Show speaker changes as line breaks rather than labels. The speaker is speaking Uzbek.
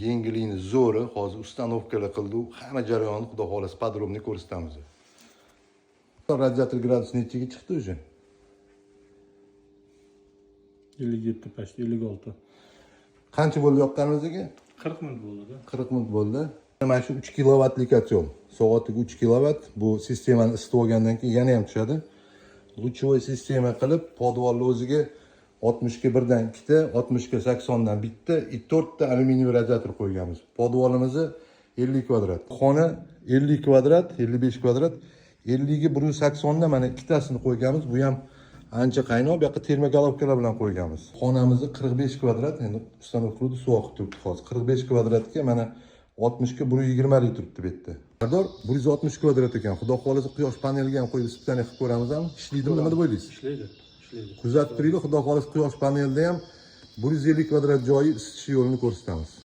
Yengilini zo'ri, hozir ustanovkalar qildik. Hamma jarayonni xudo xohlasa podrobniy ko'rsatamiz. Radiator gradus nechiga chiqdi o'zi?
57 past 56.
Qancha bo'ldi yoqqanimizga?
40 minut bo'ldi.
40 minut bo'ldi. Mana shu 3 kilovatlik kotel. Soatiga 3 kilovat. Bu sistemani isitib olgandan keyin yana ham tushadi. Luchovoy sistema qilib, podvalni o'ziga 60 ga 1 dan 2 ta, 60 ga 80 dan bitta, 4 ta alyuminiy radiator qo'yganmiz. Podvalimizni 50 kvadrat. Xona 50 kvadrat, 55 kvadrat. 50 ga 180 dan mana ikkitasini qo'yganmiz. Bu ham ancha qaynoq, bu yoqqa termogolovkalar bilan qo'yganmiz. Xonamizni 45 kvadrat, endi ustanovkada suv oqib turibdi hozir. 45 kvadratga mana 60 ga 120 litr turibdi bu yerda. Qadar 160 kvadrat ekan. Xudo xohlasa quyosh paneliga ham qo'yib isitani qilib ko'ramizmi? Ishlaydimi, nima deb o'ylaysiz?
Ishlaydi.
Kuzatib turinglar, xudo xohlasa quyosh panelida ham 150 kvadrat joyi isitish yo'lini ko'rsatamiz.